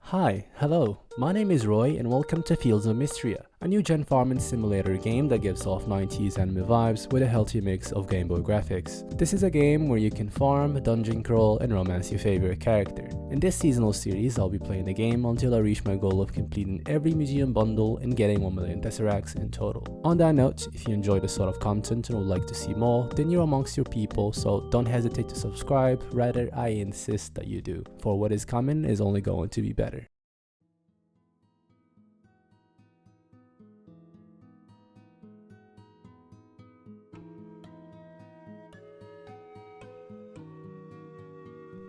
Hello, my name is Roy and welcome to Fields of Mistria, a new gen farming simulator game that gives off 90s anime vibes with a healthy mix of Game Boy graphics. This is a game where you can farm, dungeon crawl, and romance your favorite character. In this seasonal series, I'll be playing the game until I reach my goal of completing every museum bundle and getting 1 million tesseracts in total. On that note, if you enjoy this sort of content and would like to see more, then you're amongst your people, so don't hesitate to subscribe, rather I insist that you do, for what is coming is only going to be better.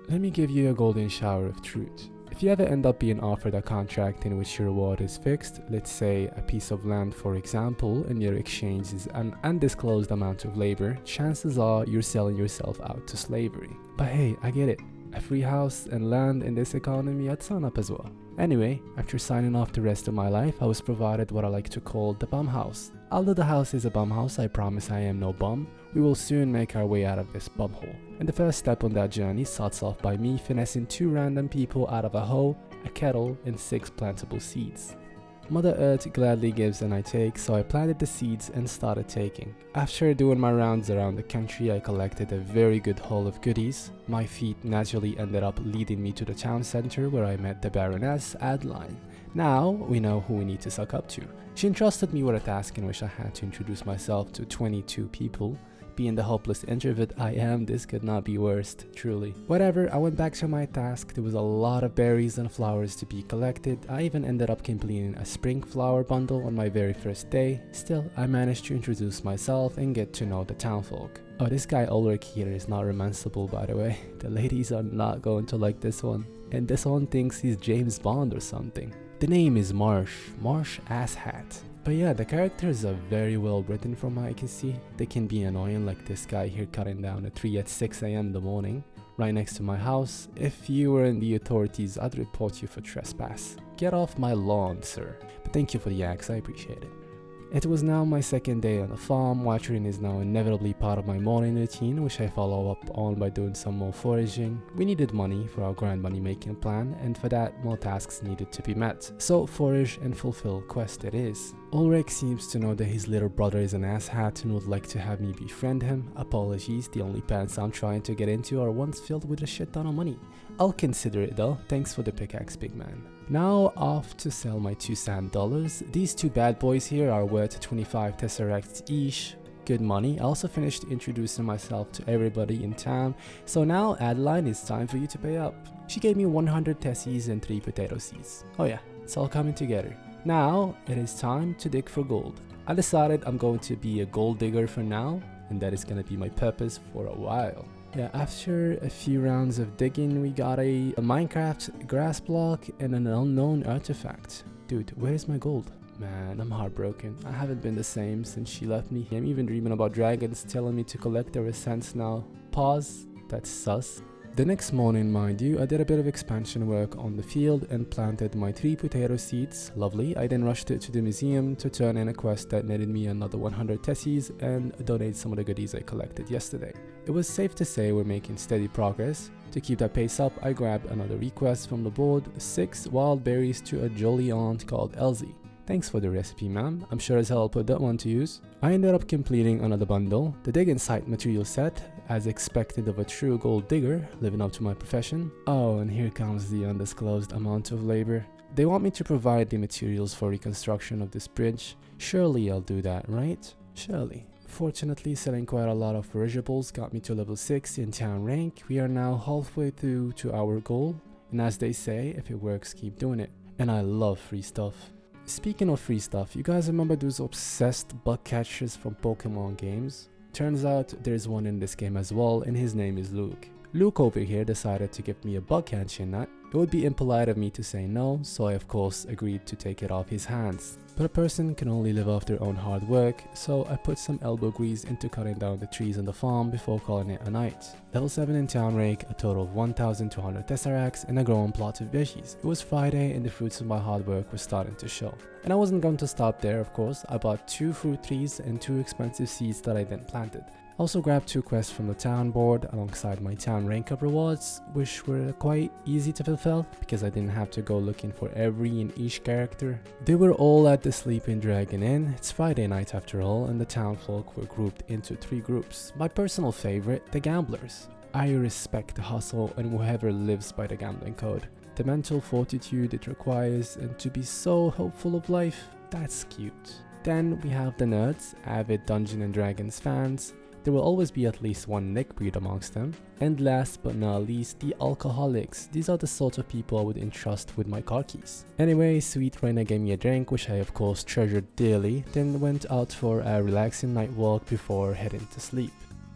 Let me give you a golden shower of truth. If you ever end up being offered a contract in which your reward is fixed, let's say a piece of land for example, and your exchange is an undisclosed amount of labor, chances are you're selling yourself out to slavery. But hey, I get it. A free house and land in this economy, I'd sign up as well. Anyway, after signing off the rest of my life, I was provided what I like to call the bum house. Although the house is a bum house, I promise I am no bum. We will soon make our way out of this bum hole. And the first step on that journey starts off by me finessing 2 random people out of a hoe, a kettle, and 6 plantable seeds. Mother Earth gladly gives and I take, so I planted the seeds and started taking. After doing my rounds around the country, I collected a very good haul of goodies. My feet naturally ended up leading me to the town center where I met the Baroness Adeline. Now we know who we need to suck up to. She entrusted me with a task in which I had to introduce myself to 22 people. Being the hopeless introvert I am, this could not be worst, truly. Whatever, I went back to my task. There was a lot of berries and flowers to be collected. I even ended up completing a spring flower bundle on my very first day. Still, I managed to introduce myself and get to know the townfolk. Oh, this guy Ulrich here is not romanceable, by the way. The ladies are not going to like this one. And this one thinks he's James Bond or something. The name is Marsh Asshat. But yeah, the characters are very well written from what I can see. They can be annoying, like this guy here cutting down a tree at 6 AM in the morning, right next to my house. If you were in the authorities, I'd report you for trespass. Get off my lawn, sir. But thank you for the axe, I appreciate it. It was now my second day on the farm. Watering is now inevitably part of my morning routine, which I follow up on by doing some more foraging. We needed money for our grand money making plan, and for that more tasks needed to be met. So forage and fulfill quest it is. Ulrich seems to know that his little brother is an asshat and would like to have me befriend him. Apologies, the only pants I'm trying to get into are ones filled with a shit ton of money. I'll consider it though, thanks for the pickaxe, big man. Now off to sell my 2 sand dollars. These 2 bad boys here are worth 25 tesseracts each. Good money. I also finished introducing myself to everybody in town. So now, Adeline, it's time for you to pay up. She gave me 100 tessies and 3 potato seeds. Oh yeah, it's all coming together. Now, it is time to dig for gold. I decided I'm going to be a gold digger for now, and that is going to be my purpose for a while. Yeah, after a few rounds of digging, we got a Minecraft grass block and an unknown artifact. Dude, where's my gold? Man, I'm heartbroken. I haven't been the same since she left me. I'm even dreaming about dragons telling me to collect their essence now. Pause. That's sus. The next morning, mind you, I did a bit of expansion work on the field and planted my 3 potato seeds. Lovely. I then rushed it to the museum to turn in a quest that netted me another 100 tessies and donate some of the goodies I collected yesterday. It was safe to say we're making steady progress. To keep that pace up, I grabbed another request from the board, 6 wild berries to a jolly aunt called Elsie. Thanks for the recipe, ma'am. I'm sure as hell I'll put that one to use. I ended up completing another bundle, the dig and site material set, as expected of a true gold digger, living up to my profession. Oh, and here comes the undisclosed amount of labor. They want me to provide the materials for reconstruction of this bridge. Surely I'll do that, right? Surely. Fortunately, selling quite a lot of forageables got me to level 6 in town rank. We are now halfway through to our goal, and as they say, if it works, keep doing it. And I love free stuff. Speaking of free stuff, you guys remember those obsessed bug catchers from Pokemon games? Turns out there's one in this game as well, and his name is Luke. Luke over here decided to give me a bug catching nut. It would be impolite of me to say no, so I of course agreed to take it off his hands. But a person can only live off their own hard work, so I put some elbow grease into cutting down the trees on the farm before calling it a night. Level 7 in town rank, a total of 1,200 tesseracts, and a growing plot of veggies. It was Friday and the fruits of my hard work were starting to show. And I wasn't going to stop there, of course. I bought 2 fruit trees and 2 expensive seeds that I then planted. Also grabbed 2 quests from the town board alongside my town rank up rewards, which were quite easy to fulfill because I didn't have to go looking for every and each character. They were all at the Sleeping Dragon Inn. It's Friday night after all, and the townfolk were grouped into 3 groups. My personal favorite, the gamblers. I respect the hustle and whoever lives by the gambling code. The mental fortitude it requires and to be so hopeful of life, that's cute. Then we have the nerds, avid Dungeons and Dragons fans. There will always be at least one neckbeard amongst them. And last but not least, the alcoholics. These are the sort of people I would entrust with my car keys. Anyway, Sweet Raina gave me a drink, which I of course treasured dearly, then went out for a relaxing night walk before heading to sleep.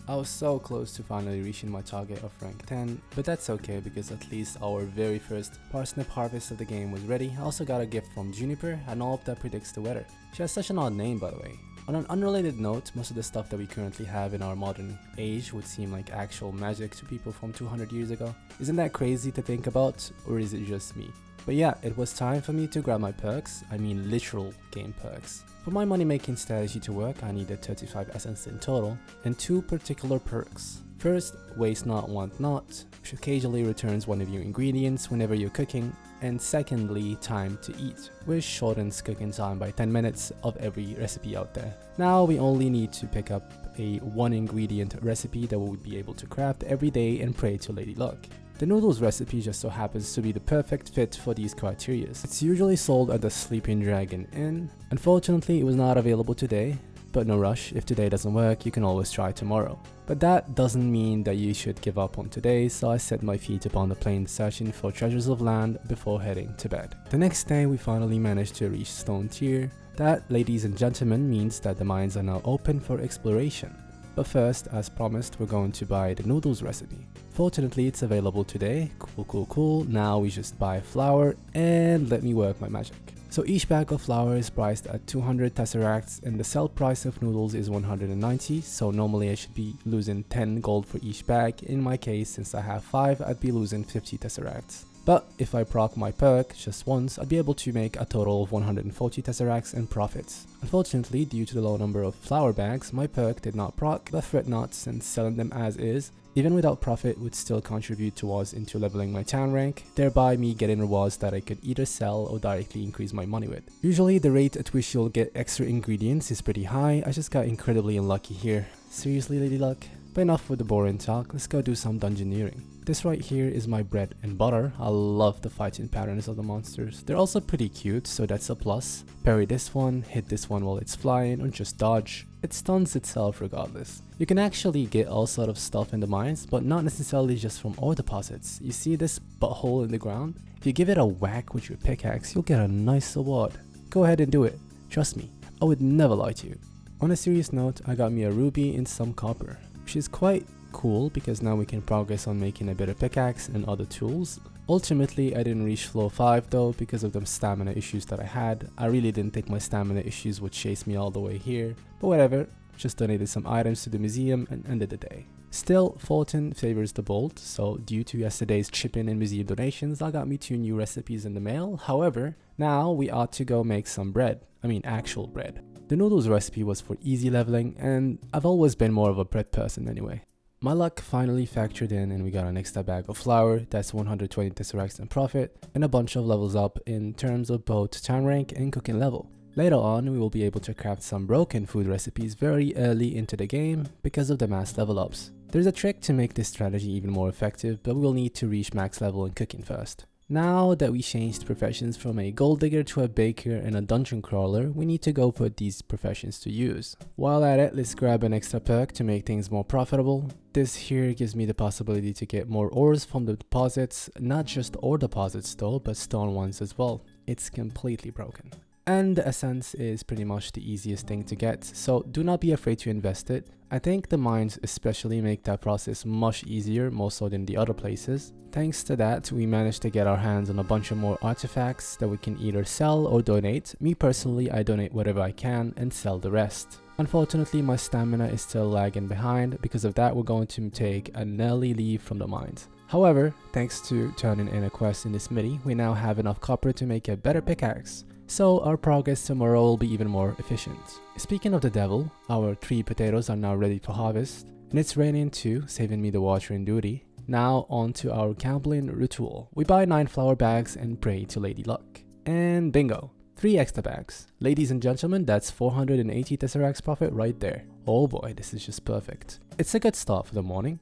I was so close to finally reaching my target of rank 10, but that's okay because at least our very first parsnip harvest of the game was ready. I also got a gift from Juniper, an orb that predicts the weather. She has such an odd name, by the way. On an unrelated note, most of the stuff that we currently have in our modern age would seem like actual magic to people from 200 years ago. Isn't that crazy to think about, or is it just me? But yeah, it was time for me to grab my perks, I mean literal game perks. For my money making strategy to work, I needed 35 essence in total, and 2 particular perks. First, waste not, want not, which occasionally returns one of your ingredients whenever you're cooking, and secondly, time to eat, which shortens cooking time by 10 minutes of every recipe out there. Now we only need to pick up a 1 ingredient recipe that we'll be able to craft every day and pray to Lady Luck. The noodles recipe just so happens to be the perfect fit for these criteria. It's usually sold at the Sleeping Dragon Inn. Unfortunately, it was not available today, but no rush. If today doesn't work, you can always try tomorrow. But that doesn't mean that you should give up on today, so I set my feet upon the plain searching for treasures of land before heading to bed. The next day, we finally managed to reach Stone Tier. That, ladies and gentlemen, means that the mines are now open for exploration. But first, as promised, we're going to buy the noodles recipe. Fortunately, it's available today. Cool. Now we just buy flour and let me work my magic. So each bag of flour is priced at 200 tesseracts and the sell price of noodles is 190. So normally I should be losing 10 gold for each bag. In my case, since I have 5, I'd be losing 50 tesseracts. But if I proc my perk just once, I'd be able to make a total of 140 tesseracts and profits. Unfortunately, due to the low number of flour bags, my perk did not proc, but fret not, since selling them as is, even without profit, would still contribute towards into leveling my town rank, thereby me getting rewards that I could either sell or directly increase my money with. Usually the rate at which you'll get extra ingredients is pretty high. I just got incredibly unlucky here. Seriously, Lady Luck? But enough with the boring talk, let's go do some dungeoneering. This right here is my bread and butter. I love the fighting patterns of the monsters. They're also pretty cute, so that's a plus. Parry this one, hit this one while it's flying, or just dodge. It stuns itself regardless. You can actually get all sort of stuff in the mines, but not necessarily just from ore deposits. You see this butthole in the ground? If you give it a whack with your pickaxe, you'll get a nice reward. Go ahead and do it. Trust me, I would never lie to you. On a serious note, I got me a ruby and some copper, which is quite cool because now we can progress on making a better pickaxe and other tools. Ultimately, I didn't reach floor 5 though because of the stamina issues that I had. I really didn't think my stamina issues would chase me all the way here, but whatever, just donated some items to the museum and ended the day. Still, Fulton favors the bold, so due to yesterday's chip-in and museum donations, I got me 2 new recipes in the mail. However, now we ought to go make some bread. I mean actual bread. The noodles recipe was for easy leveling, and I've always been more of a bread person anyway. My luck finally factored in and we got an extra bag of flour, that's 120 tesseracts in profit, and a bunch of levels up in terms of both town rank and cooking level. Later on, we will be able to craft some broken food recipes very early into the game because of the mass level ups. There's a trick to make this strategy even more effective, but we'll need to reach max level in cooking first. Now that we changed professions from a gold digger to a baker and a dungeon crawler, we need to go put these professions to use. While at it, let's grab an extra perk to make things more profitable. This here gives me the possibility to get more ores from the deposits, not just ore deposits though, but stone ones as well. It's completely broken. And the essence is pretty much the easiest thing to get, so do not be afraid to invest it. I think the mines especially make that process much easier, more so than the other places. Thanks to that, we managed to get our hands on a bunch of more artifacts that we can either sell or donate. Me personally, I donate whatever I can and sell the rest. Unfortunately, my stamina is still lagging behind. Because of that, we're going to take an early leave from the mines. However, thanks to turning in a quest in this midi, we now have enough copper to make a better pickaxe. so our progress tomorrow will be even more efficient. Speaking of the devil, our 3 potatoes are now ready to harvest, and it's raining too, saving me the watering duty. Now on to our gambling ritual. We buy 9 flour bags and pray to Lady Luck. And bingo, 3 extra bags. Ladies and gentlemen, that's 480 Tesseracts profit right there. Oh boy, this is just perfect. It's a good start for the morning.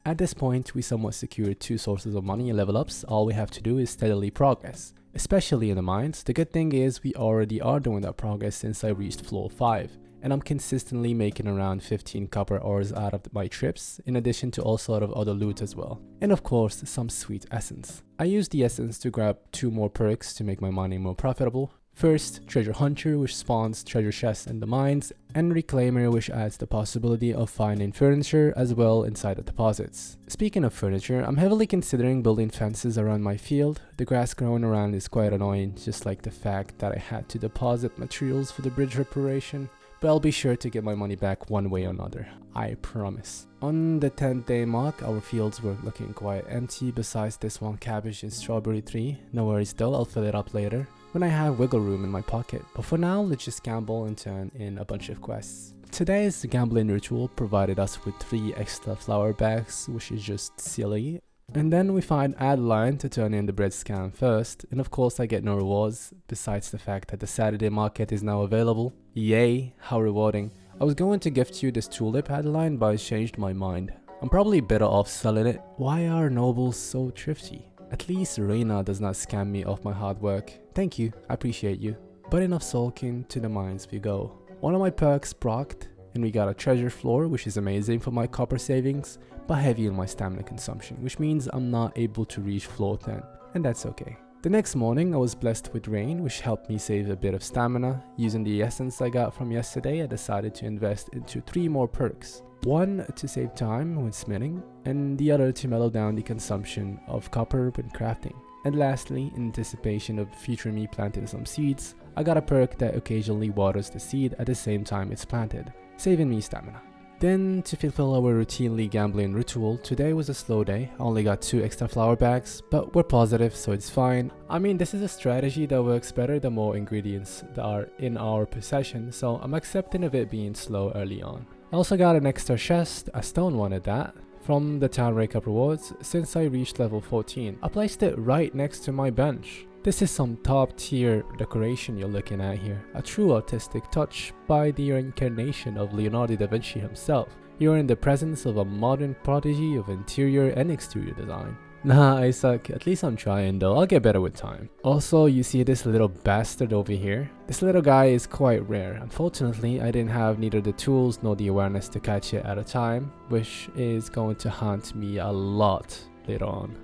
At this point, we somewhat secured 2 sources of money and level ups. All we have to do is steadily progress, especially in the mines. The good thing is we already are doing that progress since I reached floor 5. And I'm consistently making around 15 copper ores out of my trips, in addition to all sort of other loot as well. And of course, some sweet essence. I used the essence to grab 2 more perks to make my mining more profitable. First, Treasure Hunter, which spawns treasure chests in the mines, and Reclaimer, which adds the possibility of finding furniture as well inside the deposits. Speaking of furniture, I'm heavily considering building fences around my field. The grass growing around is quite annoying, just like the fact that I had to deposit materials for the bridge reparation. But I'll be sure to get my money back one way or another, I promise. On the 10th day mark, our fields were looking quite empty besides this one cabbage and strawberry tree. No worries though, I'll fill it up later when I have wiggle room in my pocket. But for now, let's just gamble and turn in a bunch of quests. Today's gambling ritual provided us with 3 extra flour bags, which is just silly. And then we find Adeline to turn in the bread scan first, and of course I get no rewards, besides the fact that the Saturday market is now available. Yay, how rewarding. I was going to gift you this tulip, Adeline, but I changed my mind. I'm probably better off selling it. Why are nobles so thrifty? At least Reina does not scam me off my hard work. Thank you, I appreciate you. But enough sulking, to the mines we go. One of my perks procced, and we got a treasure floor, which is amazing for my copper savings, but heavy on my stamina consumption, which means I'm not able to reach floor 10, and that's okay. The next morning I was blessed with rain, which helped me save a bit of stamina. Using the essence I got from yesterday, I decided to invest into 3 more perks. One to save time when smithing, and the other to mellow down the consumption of copper when crafting. And lastly, in anticipation of future me planting some seeds, I got a perk that occasionally waters the seed at the same time it's planted, saving me stamina. Then, to fulfill our routinely gambling ritual, today was a slow day. I only got 2 extra flour bags, but we're positive, so it's fine. I mean, this is a strategy that works better the more ingredients that are in our possession, so I'm accepting of it being slow early on. I also got an extra chest, a stone one at that, from the town rake up rewards since I reached level 14. I placed it right next to my bench. This is some top tier decoration you're looking at here, a true artistic touch by the reincarnation of Leonardo da Vinci himself. You're in the presence of a modern prodigy of interior and exterior design. Nah, I suck. At least I'm trying though. I'll get better with time. Also, you see this little bastard over here? This little guy is quite rare. Unfortunately, I didn't have neither the tools nor the awareness to catch it at a time, which is going to haunt me a lot later on.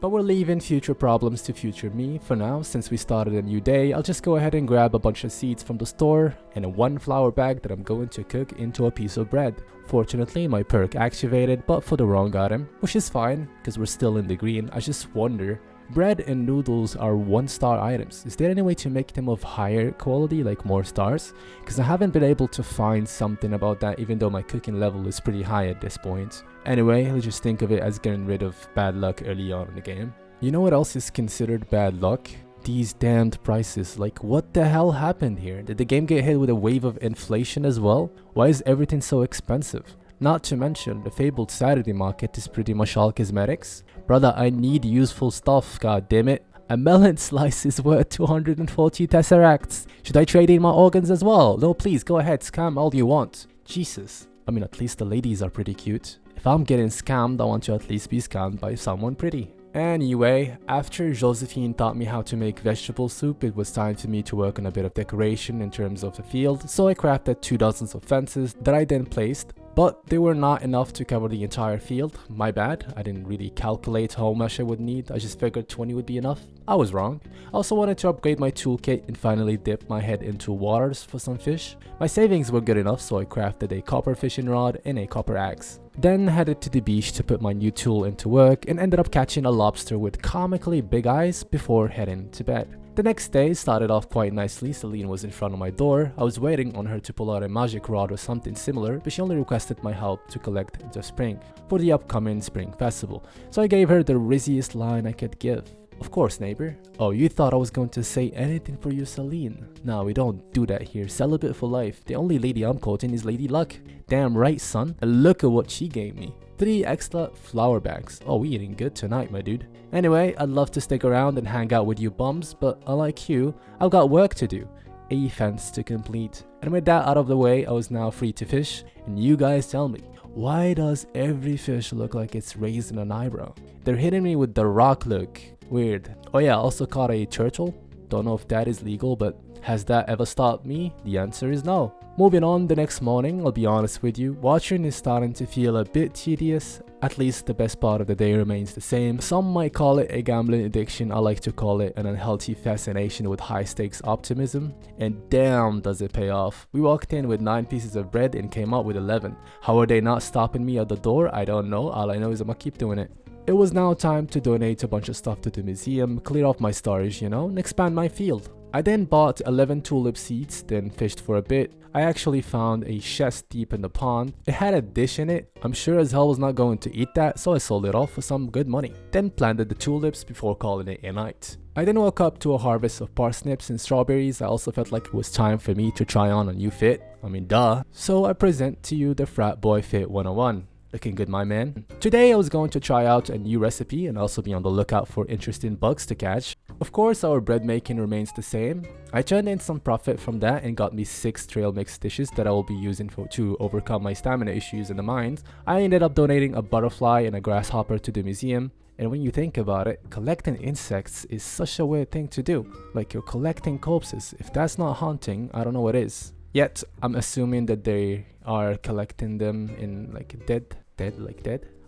But we're leaving future problems to future me for now. Since we started a new day, I'll just go ahead and grab a bunch of seeds from the store and a 1 flour bag that I'm going to cook into a piece of bread. Fortunately, my perk activated, but for the wrong item, which is fine because we're still in the green. I just wonder, bread and noodles are 1-star items. Is there any way to make them of higher quality, like more stars? Because I haven't been able to find something about that, even though my cooking level is pretty high at this point. Anyway, let's just think of it as getting rid of bad luck early on in the game. You know what else is considered bad luck? These damned prices. Like, what the hell happened here? Did the game get hit with a wave of inflation as well? Why is everything so expensive? Not to mention, the fabled Saturday market is pretty much all cosmetics. Brother, I need useful stuff, god damn it. A melon slice is worth 240 Tesseracts. Should I trade in my organs as well? No, please, go ahead, scam all you want. Jesus. I mean, at least the ladies are pretty cute. If I'm getting scammed, I want to at least be scammed by someone pretty. Anyway, after Josephine taught me how to make vegetable soup, it was time for me to work on a bit of decoration in terms of the field, so I crafted 2 dozens of fences that I then placed, but they were not enough to cover the entire field. My bad, I didn't really calculate how much I would need, I just figured 20 would be enough. I was wrong. I also wanted to upgrade my toolkit and finally dip my head into waters for some fish. My savings were good enough, so I crafted a copper fishing rod and a copper axe. Then headed to the beach to put my new tool into work and ended up catching a lobster with comically big eyes before heading to bed. The next day started off quite nicely. Celine was in front of my door. I was waiting on her to pull out a magic rod or something similar, but she only requested my help to collect the spring for the upcoming spring festival. So I gave her the rizziest line I could give. Of course, neighbor. Oh, you thought I was going to say anything for you, Celine? No, we don't do that here. Celibate for life. The only lady I'm quoting is Lady Luck. Damn right, son. And look at what she gave me. 3 extra flour bags. Oh, we eating good tonight, my dude. Anyway, I'd love to stick around and hang out with you bums, but unlike you, I've got work to do. A fence to complete. And with that out of the way, I was now free to fish. And you guys tell me, why does every fish look like it's raising an eyebrow? They're hitting me with the rock look. Weird. Oh yeah, I also caught a turtle. Don't know if that is legal, but has that ever stopped me? The answer is no. Moving on, the next morning, I'll be honest with you, watching is starting to feel a bit tedious. At least the best part of the day remains the same. Some might call it a gambling addiction. I like to call it an unhealthy fascination with high stakes optimism. And damn does it pay off. We walked in with 9 pieces of bread and came out with 11. How are they not stopping me at the door? I don't know. All I know is I'm gonna keep doing it. It was now time to donate a bunch of stuff to the museum, clear off my storage, you know, and expand my field. I then bought 11 tulip seeds, then fished for a bit. I actually found a chest deep in the pond. It had a dish in it. I'm sure as hell was not going to eat that, so I sold it off for some good money. Then planted the tulips before calling it a night. I then woke up to a harvest of parsnips and strawberries. I also felt like it was time for me to try on a new fit. I mean, duh. So I present to you the Frat Boy Fit 101. Looking good, my man. Today I was going to try out a new recipe and also be on the lookout for interesting bugs to catch. Of course, our bread making remains the same. I turned in some profit from that and got me 6 trail mix dishes that I will be using to overcome my stamina issues in the mines. I ended up donating a butterfly and a grasshopper to the museum. And when you think about it, collecting insects is such a weird thing to do. Like you're collecting corpses. If that's not haunting, I don't know what is. Yet, I'm assuming that they are collecting them in like dead.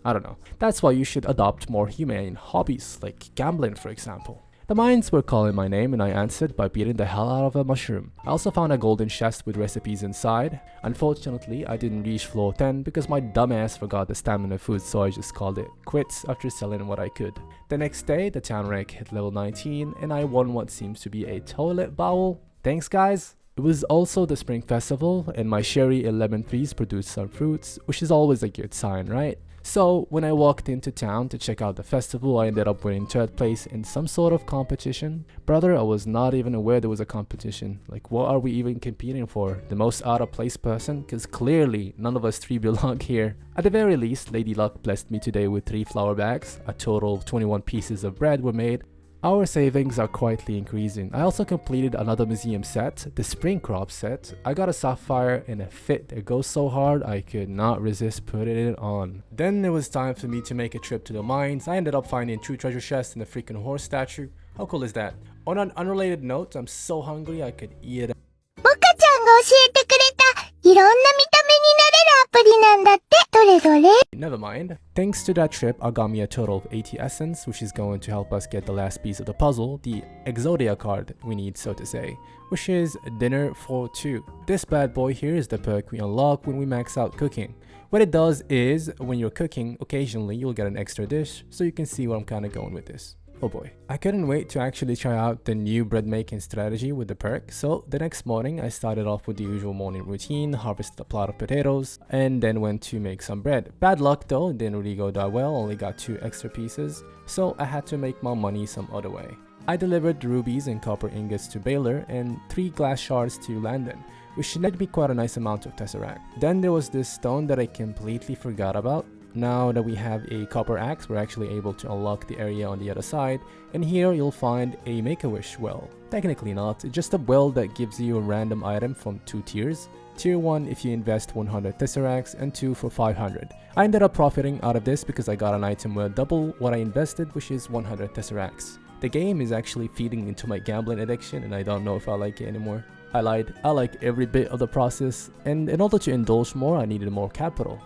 I don't know. That's why you should adopt more humane hobbies, like gambling for example. The mines were calling my name and I answered by beating the hell out of a mushroom. I also found a golden chest with recipes inside. Unfortunately, I didn't reach floor 10 because my dumbass forgot the stamina food, so I just called it quits after selling what I could. The next day, the town rank hit level 19 and I won what seems to be a toilet bowl. Thanks guys! It was also the spring festival and my cherry 11 trees produced some fruits, which is always a good sign, right? So when I walked into town to check out the festival, I ended up winning 3rd place in some sort of competition. Brother, I was not even aware there was a competition. Like, what are we even competing for? The most out of place person? Because clearly none of us 3 belong here. At the very least, Lady Luck blessed me today with 3 flour bags. A total of 21 pieces of bread were made. Our savings are quietly increasing. I also completed another museum set, the spring crop set. I got a sapphire in a fit that goes so hard I could not resist putting it on. Then it was time for me to make a trip to the mines. I ended up finding 2 treasure chests and a freaking horse statue. How cool is that? On an unrelated note, I'm so hungry I could eat it. モカちゃんが教えてくれたいろんな見た目になれるアプリなんだって。どれどれ Never mind. Thanks to that trip, I got me a total of 80 essence, which is going to help us get the last piece of the puzzle, the Exodia card we need, so to say, which is dinner for 2. This bad boy here is the perk we unlock when we max out cooking. What it does is, when you're cooking, occasionally you'll get an extra dish, so you can see where I'm kind of going with this. Oh boy. I couldn't wait to actually try out the new bread making strategy with the perk, so the next morning I started off with the usual morning routine, harvested a plot of potatoes, and then went to make some bread. Bad luck though, it didn't really go that well, only got 2 extra pieces, so I had to make my money some other way. I delivered rubies and copper ingots to Baylor and 3 glass shards to Landon, which netted me quite a nice amount of tesseract. Then there was this stone that I completely forgot about. Now that we have a copper axe, we're actually able to unlock the area on the other side, and here you'll find a Make-A-Wish well. Technically not, it's just a well that gives you a random item from 2 tiers. Tier 1 if you invest 100 tesseracts and 2 for 500. I ended up profiting out of this because I got an item worth double what I invested, which is 100 tesseracts. The game is actually feeding into my gambling addiction and I don't know if I like it anymore. I lied, I like every bit of the process, and in order to indulge more I needed more capital.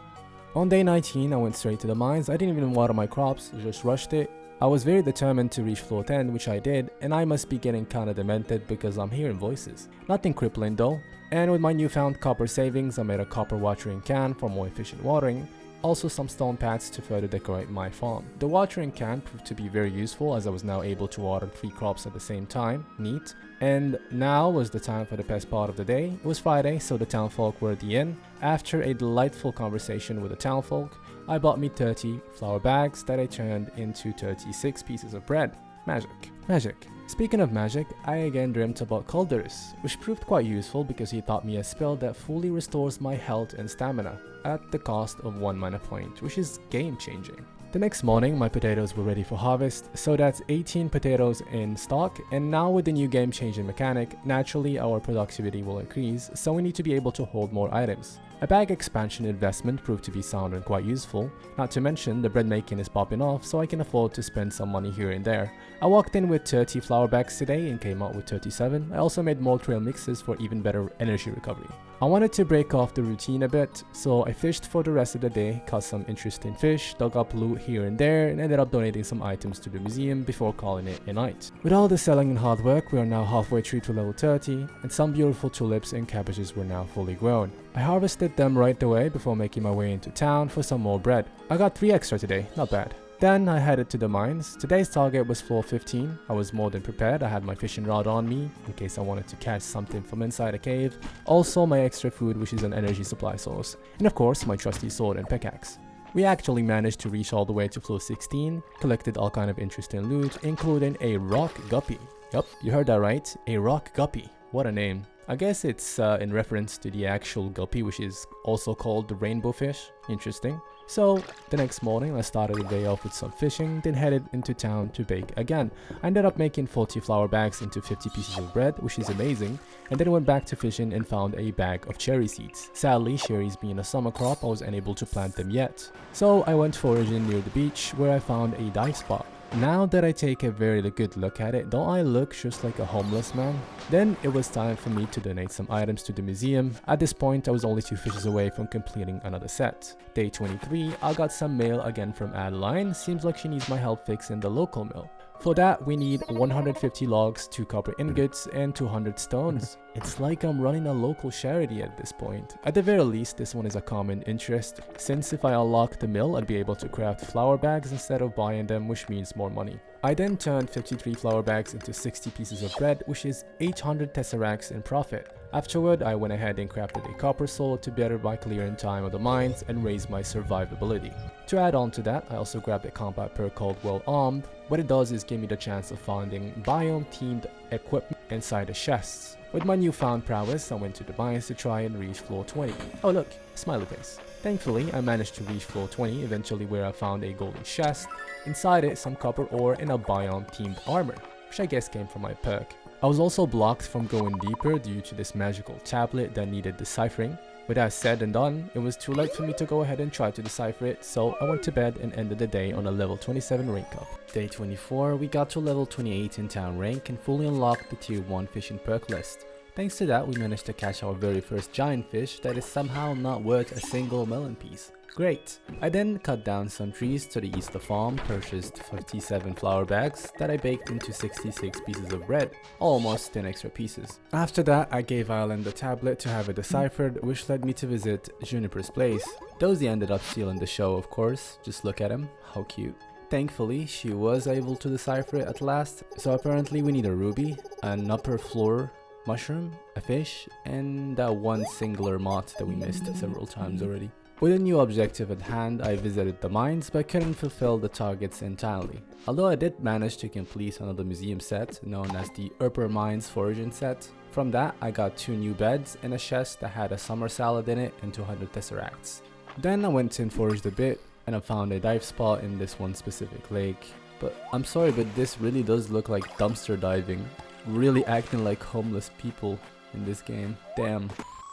On day 19, I went straight to the mines. I didn't even water my crops, just rushed it. I was very determined to reach floor 10, which I did, and I must be getting kinda demented because I'm hearing voices. Nothing crippling though. And with my newfound copper savings, I made a copper watering can for more efficient watering. Also some stone pads to further decorate my farm. The watering can proved to be very useful as I was now able to water 3 crops at the same time. Neat. And now was the time for the best part of the day. It was Friday, so the townfolk were at the inn. After a delightful conversation with the townfolk, I bought me 30 flour bags that I turned into 36 pieces of bread. Magic. Speaking of magic, I again dreamt about Calderus, which proved quite useful because he taught me a spell that fully restores my health and stamina at the cost of 1 mana point, which is game changing. The next morning, my potatoes were ready for harvest, so that's 18 potatoes in stock, and now with the new game changing mechanic, naturally our productivity will increase, so we need to be able to hold more items. A bag expansion investment proved to be sound and quite useful, not to mention the bread making is popping off, so I can afford to spend some money here and there. I walked in with 30 flour bags today and came out with 37. I also made more trail mixes for even better energy recovery. I wanted to break off the routine a bit, so I fished for the rest of the day, caught some interesting fish, dug up loot here and there, and ended up donating some items to the museum before calling it a night. With all the selling and hard work, we are now halfway through to level 30, and some beautiful tulips and cabbages were now fully grown. I harvested them right away before making my way into town for some more bread. I got 3 extra today, not bad. Then I headed to the mines. Today's target was floor 15. I was more than prepared. I had my fishing rod on me in case I wanted to catch something from inside a cave. Also my extra food, which is an energy supply source. And of course my trusty sword and pickaxe. We actually managed to reach all the way to floor 16, collected all kind of interesting loot, including a rock guppy. Yup, you heard that right, a rock guppy. What a name. I guess it's in reference to the actual guppy, which is also called the rainbow fish. Interesting. So the next morning I started the day off with some fishing, then headed into town to bake again. I ended up making 40 flour bags into 50 pieces of bread, which is amazing, and then went back to fishing and found a bag of cherry seeds. Sadly, cherries being a summer crop, I was unable to plant them yet. So I went foraging near the beach where I found a dive spot. Now that I take a very good look at it, don't I look just like a homeless man? Then it was time for me to donate some items to the museum. At this point, I was only 2 fishes away from completing another set. Day 23, I got some mail again from Adeline. Seems like she needs my help fixing the local mill. For that, we need 150 logs, 2 copper ingots, and 200 stones. It's like I'm running a local charity at this point. At the very least, this one is a common interest, since if I unlock the mill, I'd be able to craft flour bags instead of buying them, which means more money. I then turned 53 flour bags into 60 pieces of bread, which is 800 tesseracts in profit. Afterward, I went ahead and crafted a copper sword to better my clearing time of the mines and raise my survivability. To add on to that, I also grabbed a combat perk called Well Armed. What it does is give me the chance of finding biome-themed equipment inside the chests. With my newfound prowess, I went to the mines to try and reach floor 20. Oh look, smiley face. Thankfully, I managed to reach floor 20, eventually where I found a golden chest. Inside it, some copper ore and a biome-themed armor, which I guess came from my perk. I was also blocked from going deeper due to this magical tablet that needed deciphering. With that said and done, it was too late for me to go ahead and try to decipher it, so I went to bed and ended the day on a level 27 rank up. Day 24, we got to level 28 in town rank and fully unlocked the tier 1 fishing perk list. Thanks to that, we managed to catch our very first giant fish that is somehow not worth a single melon piece. Great! I then cut down some trees to the east of the farm, purchased 57 flour bags that I baked into 66 pieces of bread, almost 10 extra pieces. After that, I gave Island the tablet to have it deciphered, which led me to visit Juniper's place. Dozy ended up stealing the show, of course. Just look at him, how cute. Thankfully, she was able to decipher it at last, so apparently we need a ruby, an upper floor mushroom, a fish, and that one singular moth that we missed several times already. With a new objective at hand, I visited the mines but couldn't fulfill the targets entirely. Although I did manage to complete another museum set known as the Upper Mines Foraging set. From that, I got 2 new beds and a chest that had a summer salad in it and 200 tesseracts. Then I went and foraged a bit and I found a dive spot in this one specific lake. But I'm sorry, but this really does look like dumpster diving. Really acting like homeless people in this game. Damn.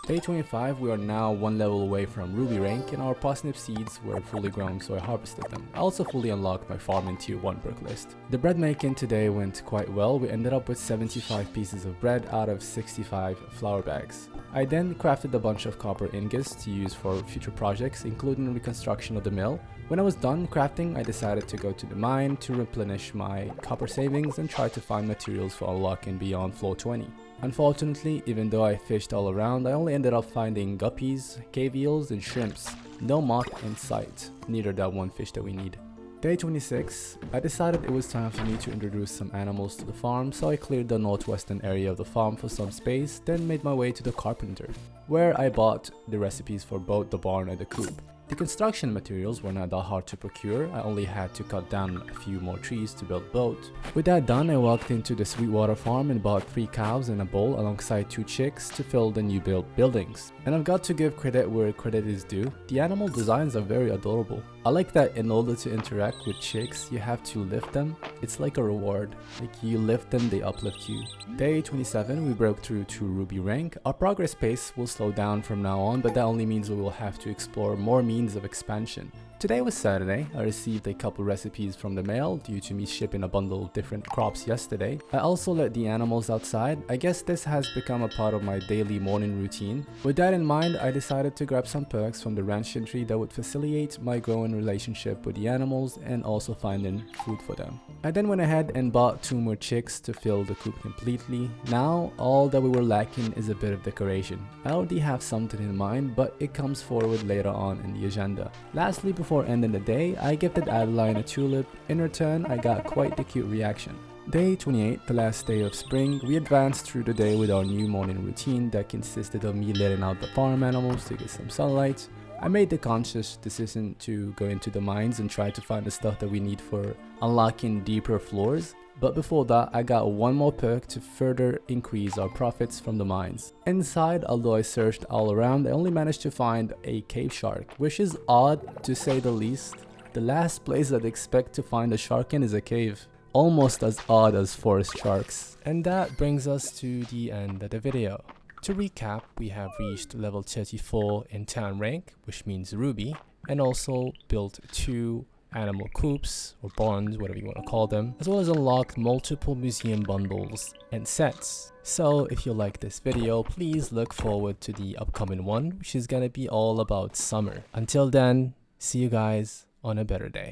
Day 25, we are now 1 level away from ruby rank and our parsnip seeds were fully grown, so I harvested them. I also fully unlocked my farm in tier 1 perk list. The bread making today went quite well. We ended up with 75 pieces of bread out of 65 flour bags. I then crafted a bunch of copper ingots to use for future projects, including reconstruction of the mill. When I was done crafting, I decided to go to the mine to replenish my copper savings and try to find materials for unlocking beyond floor 20. Unfortunately, even though I fished all around, I only ended up finding guppies, cave eels, and shrimps. No moth in sight, neither that one fish that we need. Day 26, I decided it was time for me to introduce some animals to the farm, so I cleared the northwestern area of the farm for some space, then made my way to the carpenter, where I bought the recipes for both the barn and the coop. The construction materials were not that hard to procure. I only had to cut down a few more trees to build boat. With that done, I walked into the Sweetwater farm and bought 3 cows and a bull alongside 2 chicks to fill the new built buildings. And I've got to give credit where credit is due. The animal designs are very adorable. I like that in order to interact with chicks, you have to lift them. It's like a reward. Like you lift them, they uplift you. Day 27, we broke through to Ruby rank. Our progress pace will slow down from now on, but that only means we will have to explore more means of expansion. Today was Saturday. I received a couple recipes from the mail due to me shipping a bundle of different crops yesterday. I also let the animals outside. I guess this has become a part of my daily morning routine. With that in mind, I decided to grab some perks from the ranch entry that would facilitate my growing relationship with the animals and also finding food for them. I then went ahead and bought 2 more chicks to fill the coop completely. Now, all that we were lacking is a bit of decoration. I already have something in mind, but it comes forward later on in the agenda. Lastly, before ending the day, I gifted Adeline a tulip. In return, I got quite the cute reaction. Day 28, the last day of spring, we advanced through the day with our new morning routine that consisted of me letting out the farm animals to get some sunlight. I made the conscious decision to go into the mines and try to find the stuff that we need for unlocking deeper floors. But before that, I got 1 more perk to further increase our profits from the mines. Inside, although I searched all around, I only managed to find a cave shark, which is odd to say the least. The last place I'd expect to find a shark in is a cave. Almost as odd as forest sharks. And that brings us to the end of the video. To recap, we have reached level 34 in town rank, which means Ruby, and also built 2 animal coops or barns, whatever you want to call them, as well as unlocked multiple museum bundles and sets. So if you like this video, please look forward to the upcoming one, which is gonna be all about summer. Until then, see you guys on a better day.